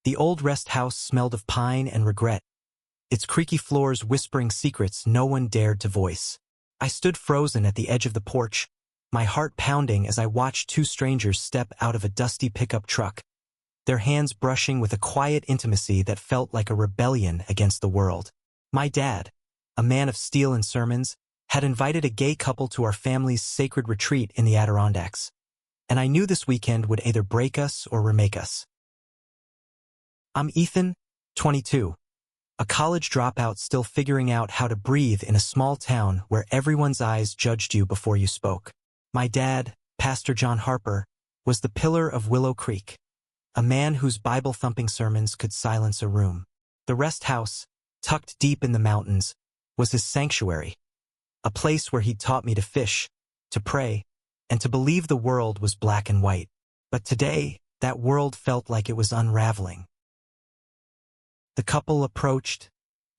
The old rest house smelled of pine and regret, its creaky floors whispering secrets no one dared to voice. I stood frozen at the edge of the porch, my heart pounding as I watched two strangers step out of a dusty pickup truck, their hands brushing with a quiet intimacy that felt like a rebellion against the world. My dad, a man of steel and sermons, had invited a gay couple to our family's sacred retreat in the Adirondacks, and I knew this weekend would either break us or remake us. I'm Ethan, 22, a college dropout still figuring out how to breathe in a small town where everyone's eyes judged you before you spoke. My dad, Pastor John Harper, was the pillar of Willow Creek, a man whose Bible-thumping sermons could silence a room. The rest house, tucked deep in the mountains, was his sanctuary, a place where he'd taught me to fish, to pray, and to believe the world was black and white. But today, that world felt like it was unraveling. The couple approached,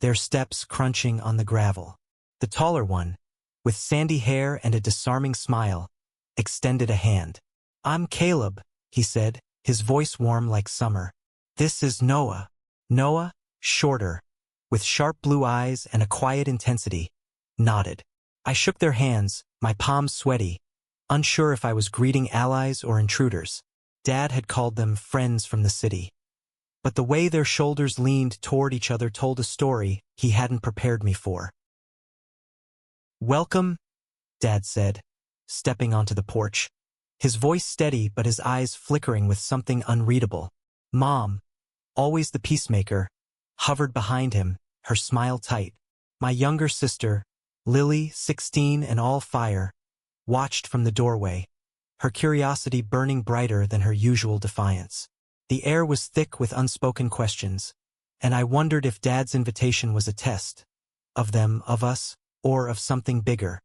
their steps crunching on the gravel. The taller one, with sandy hair and a disarming smile, extended a hand. "I'm Caleb," he said, his voice warm like summer. "This is Noah." Noah, shorter, with sharp blue eyes and a quiet intensity, nodded. I shook their hands, my palms sweaty, unsure if I was greeting allies or intruders. Dad had called them friends from the city. But the way their shoulders leaned toward each other told a story he hadn't prepared me for. "Welcome," Dad said, stepping onto the porch, his voice steady but his eyes flickering with something unreadable. Mom, always the peacemaker, hovered behind him, her smile tight. My younger sister, Lily, 16 and all fire, watched from the doorway, her curiosity burning brighter than her usual defiance. The air was thick with unspoken questions, and I wondered if Dad's invitation was a test, of them, of us, or of something bigger.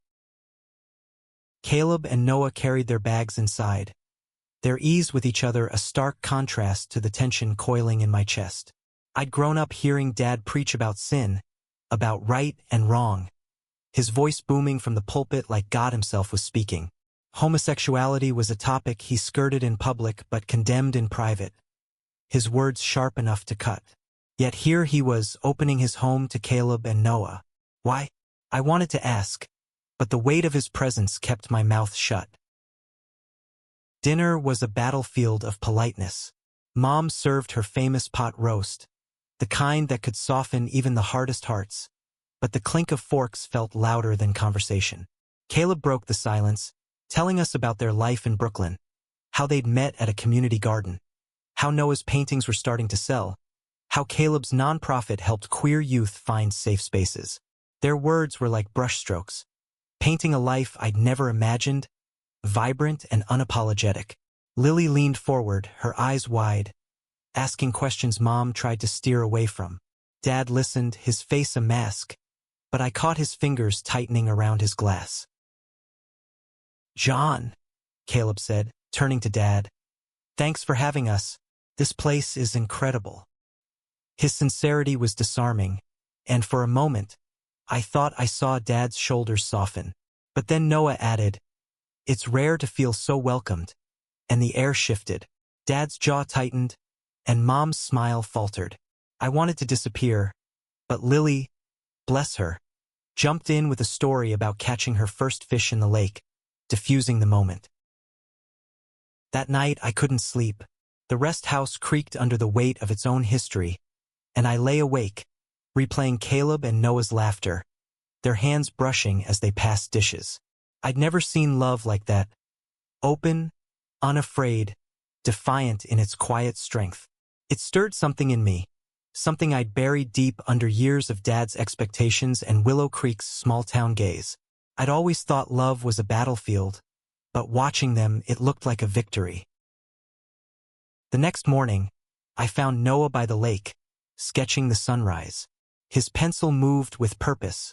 Caleb and Noah carried their bags inside, their ease with each other a stark contrast to the tension coiling in my chest. I'd grown up hearing Dad preach about sin, about right and wrong, his voice booming from the pulpit like God himself was speaking. Homosexuality was a topic he skirted in public but condemned in private, his words sharp enough to cut. Yet here he was, opening his home to Caleb and Noah. Why? I wanted to ask, but the weight of his presence kept my mouth shut. Dinner was a battlefield of politeness. Mom served her famous pot roast, the kind that could soften even the hardest hearts, but the clink of forks felt louder than conversation. Caleb broke the silence, telling us about their life in Brooklyn, how they'd met at a community garden, how Noah's paintings were starting to sell, how Caleb's nonprofit helped queer youth find safe spaces. Their words were like brushstrokes, painting a life I'd never imagined, vibrant and unapologetic. Lily leaned forward, her eyes wide, asking questions Mom tried to steer away from. Dad listened, his face a mask, but I caught his fingers tightening around his glass. "John," Caleb said, turning to Dad, "thanks for having us. This place is incredible." His sincerity was disarming, and for a moment, I thought I saw Dad's shoulders soften. But then Noah added, "It's rare to feel so welcomed," and the air shifted. Dad's jaw tightened, and Mom's smile faltered. I wanted to disappear, but Lily, bless her, jumped in with a story about catching her first fish in the lake, diffusing the moment. That night I couldn't sleep. The rest house creaked under the weight of its own history, and I lay awake, replaying Caleb and Noah's laughter, their hands brushing as they passed dishes. I'd never seen love like that, open, unafraid, defiant in its quiet strength. It stirred something in me, something I'd buried deep under years of Dad's expectations and Willow Creek's small-town gaze. I'd always thought love was a battlefield, but watching them, it looked like a victory. The next morning, I found Noah by the lake, sketching the sunrise. His pencil moved with purpose,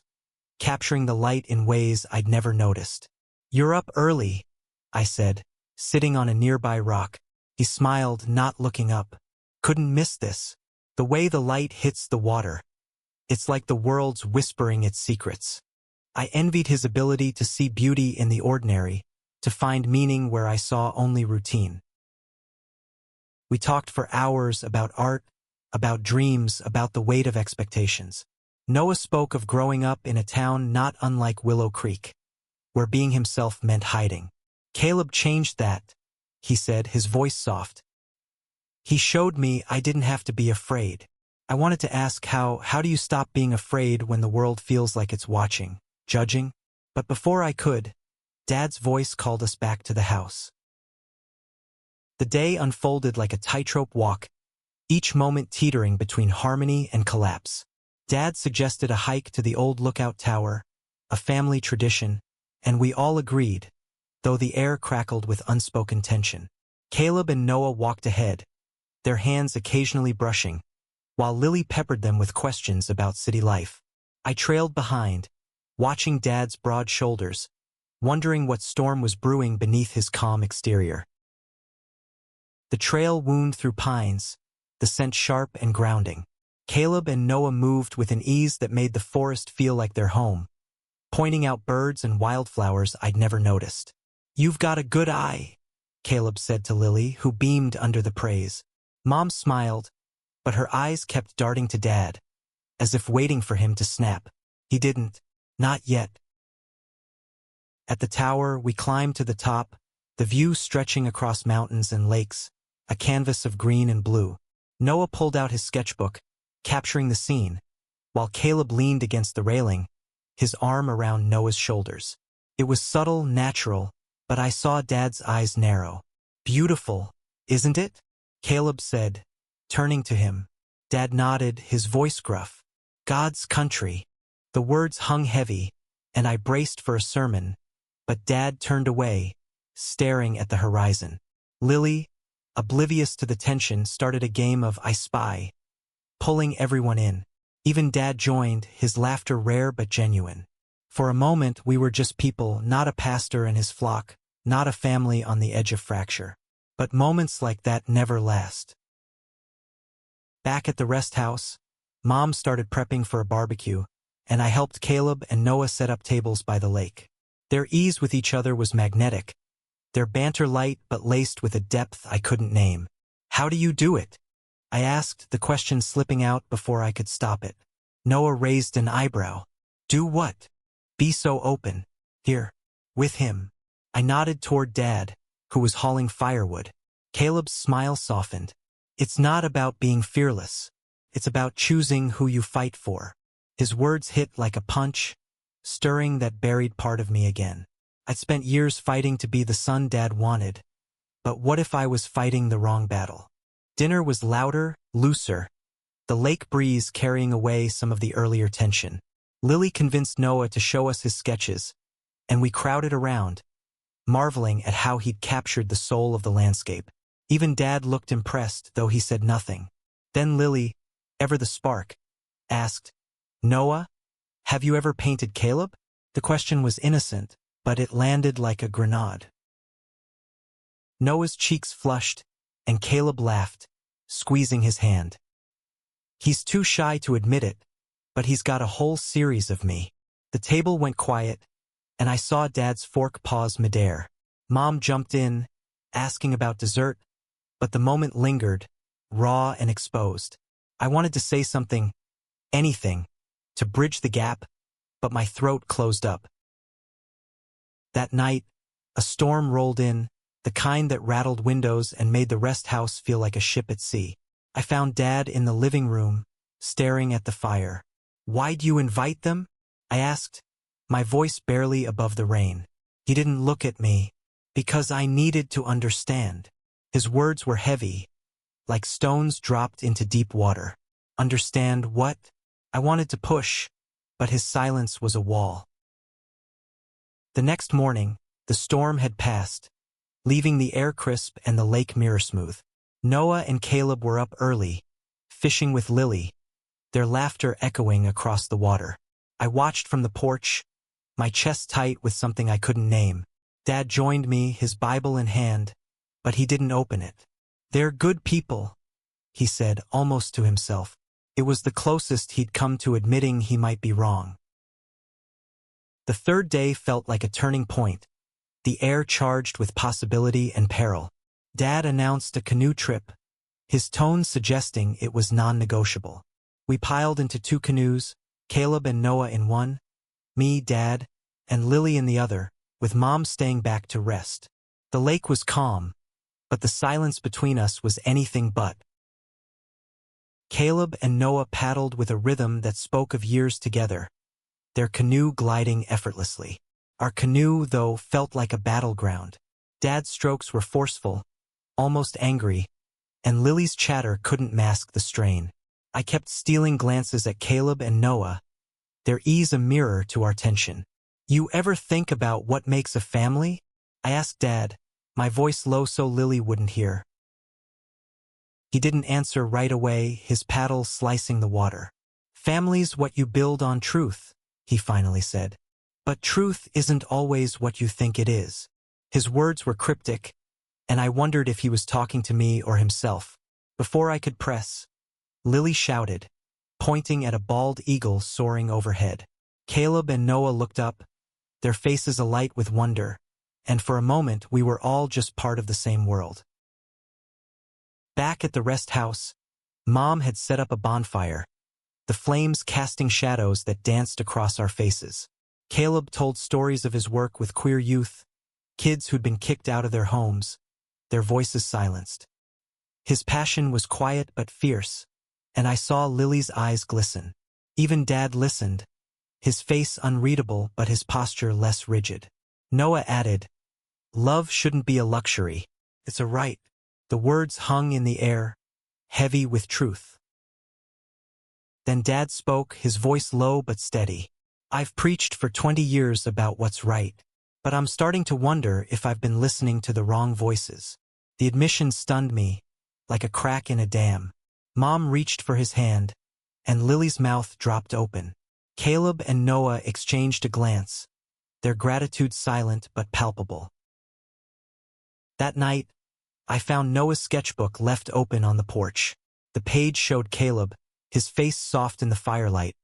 capturing the light in ways I'd never noticed. "You're up early," I said, sitting on a nearby rock. He smiled, not looking up. "Couldn't miss this. The way the light hits the water. It's like the world's whispering its secrets." I envied his ability to see beauty in the ordinary, to find meaning where I saw only routine. We talked for hours about art, about dreams, about the weight of expectations. Noah spoke of growing up in a town not unlike Willow Creek, where being himself meant hiding. Caleb changed that, he said, his voice soft. He showed me I didn't have to be afraid. I wanted to ask how do you stop being afraid when the world feels like it's watching, judging? But before I could, Dad's voice called us back to the house. The day unfolded like a tightrope walk, each moment teetering between harmony and collapse. Dad suggested a hike to the old lookout tower, a family tradition, and we all agreed, though the air crackled with unspoken tension. Caleb and Noah walked ahead, their hands occasionally brushing, while Lily peppered them with questions about city life. I trailed behind, watching Dad's broad shoulders, wondering what storm was brewing beneath his calm exterior. The trail wound through pines, the scent sharp and grounding. Caleb and Noah moved with an ease that made the forest feel like their home, pointing out birds and wildflowers I'd never noticed. "You've got a good eye," Caleb said to Lily, who beamed under the praise. Mom smiled, but her eyes kept darting to Dad, as if waiting for him to snap. He didn't. Not yet. At the tower, we climbed to the top, the view stretching across mountains and lakes, a canvas of green and blue. Noah pulled out his sketchbook, capturing the scene, while Caleb leaned against the railing, his arm around Noah's shoulders. It was subtle, natural, but I saw Dad's eyes narrow. "Beautiful, isn't it?" Caleb said, turning to him. Dad nodded, his voice gruff. "God's country." The words hung heavy, and I braced for a sermon, but Dad turned away, staring at the horizon. Lily, oblivious to the tension, started a game of I Spy, pulling everyone in. Even Dad joined, his laughter rare but genuine. For a moment, we were just people, not a pastor and his flock, not a family on the edge of fracture. But moments like that never last. Back at the rest house, Mom started prepping for a barbecue, and I helped Caleb and Noah set up tables by the lake. Their ease with each other was magnetic, their banter light but laced with a depth I couldn't name. "How do you do it?" I asked, the question slipping out before I could stop it. Noah raised an eyebrow. "Do what?" "Be so open. Here. With him." I nodded toward Dad, who was hauling firewood. Caleb's smile softened. "It's not about being fearless. It's about choosing who you fight for." His words hit like a punch, stirring that buried part of me again. I'd spent years fighting to be the son Dad wanted, but what if I was fighting the wrong battle? Dinner was louder, looser, the lake breeze carrying away some of the earlier tension. Lily convinced Noah to show us his sketches, and we crowded around, marveling at how he'd captured the soul of the landscape. Even Dad looked impressed, though he said nothing. Then Lily, ever the spark, asked, "Noah, have you ever painted Caleb?" The question was innocent, but it landed like a grenade. Noah's cheeks flushed, and Caleb laughed, squeezing his hand. "He's too shy to admit it, but he's got a whole series of me." The table went quiet, and I saw Dad's fork pause midair. Mom jumped in, asking about dessert, but the moment lingered, raw and exposed. I wanted to say something, anything, to bridge the gap, but my throat closed up. That night, a storm rolled in, the kind that rattled windows and made the rest house feel like a ship at sea. I found Dad in the living room, staring at the fire. "Why'd you invite them?" I asked, my voice barely above the rain. He didn't look at me, because I needed to understand. His words were heavy, like stones dropped into deep water. "Understand what?" I wanted to push, but his silence was a wall. The next morning, the storm had passed, leaving the air crisp and the lake mirror smooth. Noah and Caleb were up early, fishing with Lily, their laughter echoing across the water. I watched from the porch, my chest tight with something I couldn't name. Dad joined me, his Bible in hand, but he didn't open it. "They're good people," he said, almost to himself. It was the closest he'd come to admitting he might be wrong. The third day felt like a turning point, the air charged with possibility and peril. Dad announced a canoe trip, his tone suggesting it was non-negotiable. We piled into 2 canoes, Caleb and Noah in one, me, Dad, and Lily in the other, with Mom staying back to rest. The lake was calm, but the silence between us was anything but. Caleb and Noah paddled with a rhythm that spoke of years together, their canoe gliding effortlessly. Our canoe, though, felt like a battleground. Dad's strokes were forceful, almost angry, and Lily's chatter couldn't mask the strain. I kept stealing glances at Caleb and Noah, their ease a mirror to our tension. "You ever think about what makes a family?" I asked Dad, my voice low so Lily wouldn't hear. He didn't answer right away, his paddle slicing the water. "Family's what you build on truth," he finally said. "But truth isn't always what you think it is." His words were cryptic, and I wondered if he was talking to me or himself. Before I could press, Lily shouted, pointing at a bald eagle soaring overhead. Caleb and Noah looked up, their faces alight with wonder, and for a moment we were all just part of the same world. Back at the rest house, Mom had set up a bonfire, the flames casting shadows that danced across our faces. Caleb told stories of his work with queer youth, kids who'd been kicked out of their homes, their voices silenced. His passion was quiet but fierce, and I saw Lily's eyes glisten. Even Dad listened, his face unreadable but his posture less rigid. Noah added, "Love shouldn't be a luxury, it's a right." The words hung in the air, heavy with truth. Then Dad spoke, his voice low but steady. "I've preached for 20 years about what's right, but I'm starting to wonder if I've been listening to the wrong voices." The admission stunned me, like a crack in a dam. Mom reached for his hand, and Lily's mouth dropped open. Caleb and Noah exchanged a glance, their gratitude silent but palpable. That night, I found Noah's sketchbook left open on the porch. The page showed Caleb, his face soft in the firelight,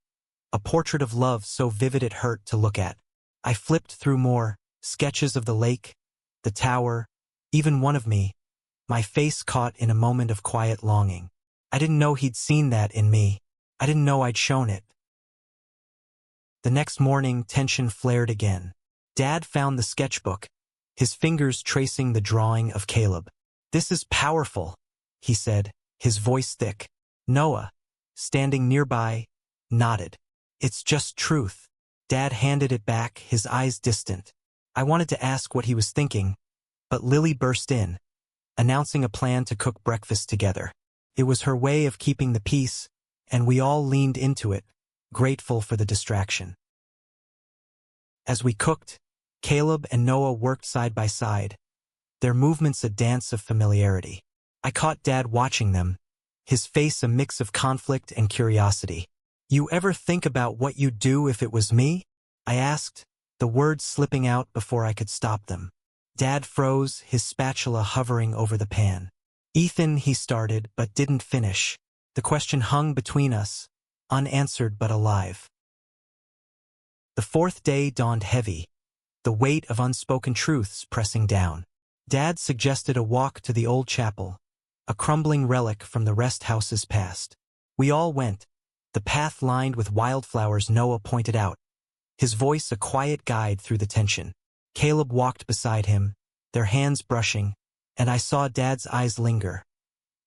a portrait of love so vivid it hurt to look at. I flipped through more, sketches of the lake, the tower, even one of me, my face caught in a moment of quiet longing. I didn't know he'd seen that in me. I didn't know I'd shown it. The next morning, tension flared again. Dad found the sketchbook, his fingers tracing the drawing of Caleb. "This is powerful," he said, his voice thick. Noah, standing nearby, nodded. "It's just truth." Dad handed it back, his eyes distant. I wanted to ask what he was thinking, but Lily burst in, announcing a plan to cook breakfast together. It was her way of keeping the peace, and we all leaned into it, grateful for the distraction. As we cooked, Caleb and Noah worked side by side, their movements a dance of familiarity. I caught Dad watching them, his face a mix of conflict and curiosity. "You ever think about what you'd do if it was me?" I asked, the words slipping out before I could stop them. Dad froze, his spatula hovering over the pan. "Ethan," he started, but didn't finish. The question hung between us, unanswered but alive. The 4th day dawned heavy, the weight of unspoken truths pressing down. Dad suggested a walk to the old chapel, a crumbling relic from the rest house's past. We all went, the path lined with wildflowers Noah pointed out, his voice a quiet guide through the tension. Caleb walked beside him, their hands brushing, and I saw Dad's eyes linger,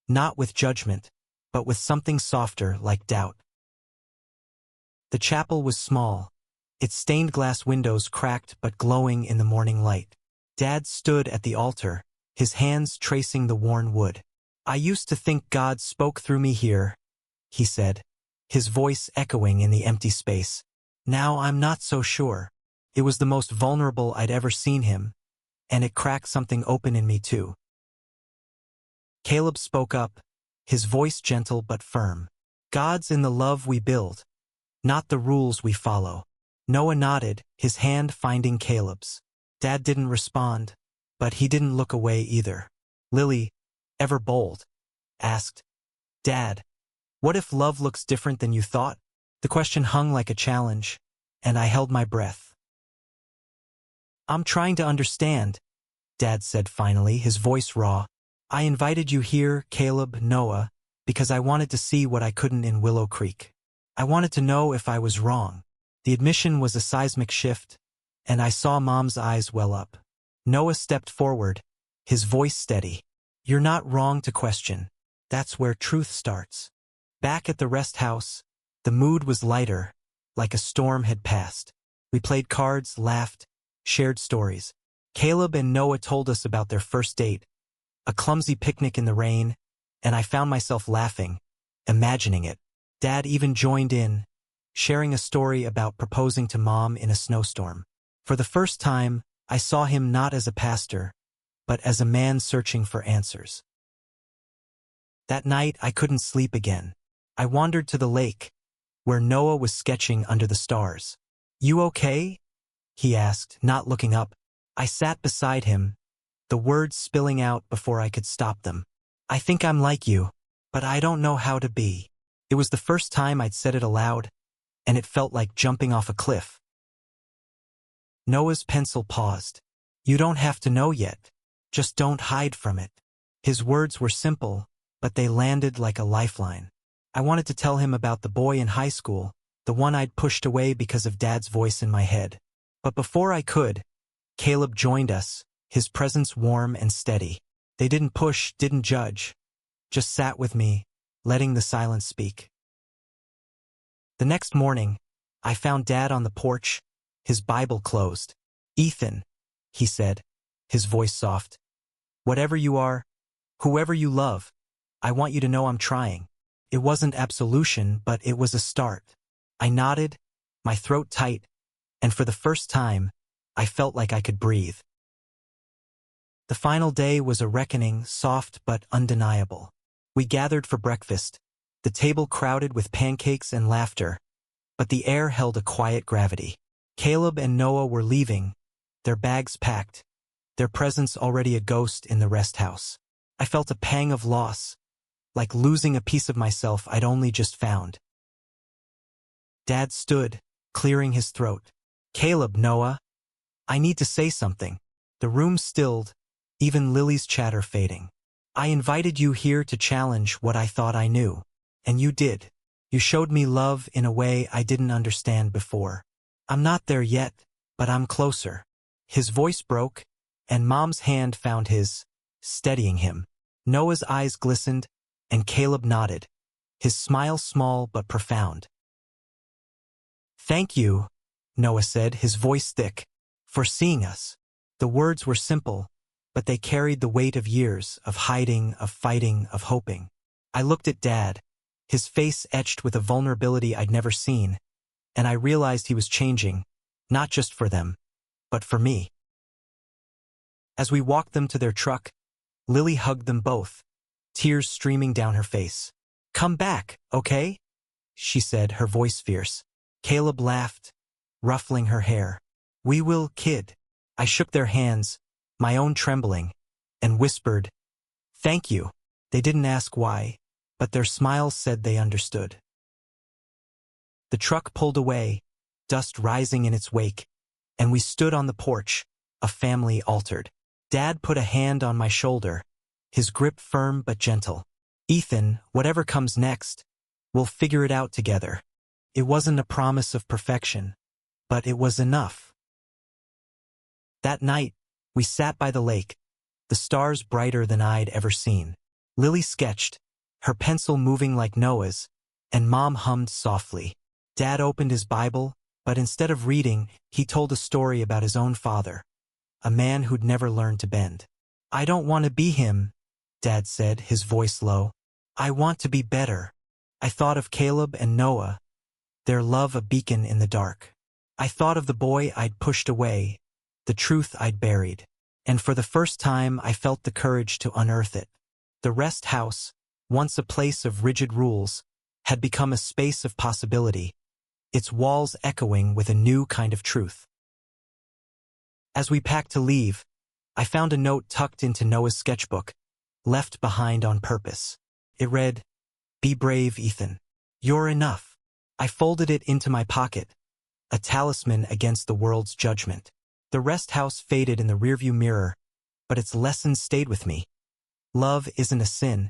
not with judgment, but with something softer like doubt. The chapel was small, its stained glass windows cracked but glowing in the morning light. Dad stood at the altar, his hands tracing the worn wood. "I used to think God spoke through me here," he said, his voice echoing in the empty space. "Now I'm not so sure." It was the most vulnerable I'd ever seen him, and it cracked something open in me too. Caleb spoke up, his voice gentle but firm. "God's in the love we build, not the rules we follow." Noah nodded, his hand finding Caleb's. Dad didn't respond, but he didn't look away either. Lily, ever bold, asked, "Dad, what if love looks different than you thought?" The question hung like a challenge, and I held my breath. "I'm trying to understand," Dad said finally, his voice raw. I invited you here, Caleb, Noah, because I wanted to see what I couldn't in Willow Creek. I wanted to know if I was wrong. The admission was a seismic shift, and I saw Mom's eyes well up. Noah stepped forward, his voice steady. You're not wrong to question. That's where truth starts. Back at the rest house, the mood was lighter, like a storm had passed. We played cards, laughed, shared stories. Caleb and Noah told us about their first date, a clumsy picnic in the rain, and I found myself laughing, imagining it. Dad even joined in, sharing a story about proposing to Mom in a snowstorm. For the first time, I saw him not as a pastor, but as a man searching for answers. That night, I couldn't sleep again. I wandered to the lake, where Noah was sketching under the stars. You okay? He asked, not looking up. I sat beside him, the words spilling out before I could stop them. I think I'm like you, but I don't know how to be. It was the first time I'd said it aloud, and it felt like jumping off a cliff. Noah's pencil paused. You don't have to know yet. Just don't hide from it. His words were simple, but they landed like a lifeline. I wanted to tell him about the boy in high school, the one I'd pushed away because of Dad's voice in my head. But before I could, Caleb joined us, his presence warm and steady. They didn't push, didn't judge, just sat with me, letting the silence speak. The next morning, I found Dad on the porch, his Bible closed. Ethan, he said, his voice soft. Whatever you are, whoever you love, I want you to know I'm trying. It wasn't absolution, but it was a start. I nodded, my throat tight, and for the first time, I felt like I could breathe. The final day was a reckoning, soft but undeniable. We gathered for breakfast, the table crowded with pancakes and laughter, but the air held a quiet gravity. Caleb and Noah were leaving, their bags packed, their presence already a ghost in the rest house. I felt a pang of loss, like losing a piece of myself I'd only just found. Dad stood, clearing his throat. Caleb, Noah, I need to say something. The room stilled, even Lily's chatter fading. I invited you here to challenge what I thought I knew, and you did. You showed me love in a way I didn't understand before. I'm not there yet, but I'm closer. His voice broke, and Mom's hand found his, steadying him. Noah's eyes glistened, and Caleb nodded, his smile small but profound. Thank you, Noah said, his voice thick, for seeing us. The words were simple, but they carried the weight of years, of hiding, of fighting, of hoping. I looked at Dad, his face etched with a vulnerability I'd never seen, and I realized he was changing, not just for them, but for me. As we walked them to their truck, Lily hugged them both, tears streaming down her face. Come back, okay? She said, her voice fierce. Caleb laughed, ruffling her hair. We will, kid. I shook their hands, my own trembling, and whispered, thank you. They didn't ask why, but their smiles said they understood. The truck pulled away, dust rising in its wake, and we stood on the porch, a family altered. Dad put a hand on my shoulder, his grip firm but gentle. Ethan, whatever comes next, we'll figure it out together. It wasn't a promise of perfection, but it was enough. That night, we sat by the lake, the stars brighter than I'd ever seen. Lily sketched, her pencil moving like Noah's, and Mom hummed softly. Dad opened his Bible, but instead of reading, he told a story about his own father, a man who'd never learned to bend. I don't want to be him, Dad said, his voice low. I want to be better. I thought of Caleb and Noah, their love a beacon in the dark. I thought of the boy I'd pushed away, the truth I'd buried, and for the first time I felt the courage to unearth it. The rest house, once a place of rigid rules, had become a space of possibility, its walls echoing with a new kind of truth. As we packed to leave, I found a note tucked into Noah's sketchbook, left behind on purpose. It read, Be brave, Ethan. You're enough. I folded it into my pocket, a talisman against the world's judgment. The rest house faded in the rearview mirror, but its lessons stayed with me. Love isn't a sin,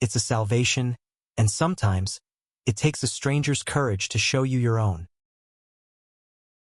it's a salvation, and sometimes, it takes a stranger's courage to show you your own.